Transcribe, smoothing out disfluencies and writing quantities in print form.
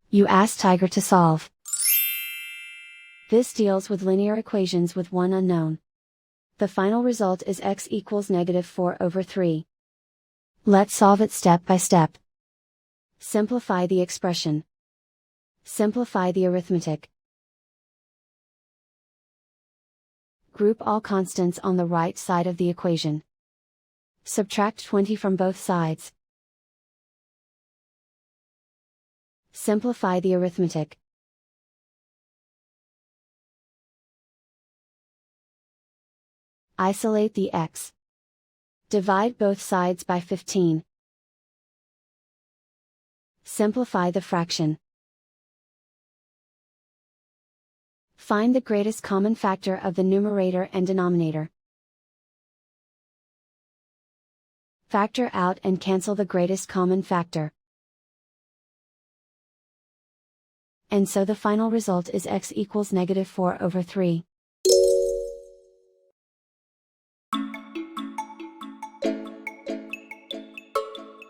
You ask Tiger to solve. This deals with linear equations with one unknown. The final result is x equals -4/3. Let's solve it step by step. Simplify the expression. Simplify the arithmetic. Group all constants on the right side of the equation. Subtract 20 from both sides. Simplify the arithmetic. Isolate the x. Divide both sides by 15. Simplify the fraction. Find the greatest common factor of the numerator and denominator. Factor out and cancel the greatest common factor. And so the final result is x equals -4/3.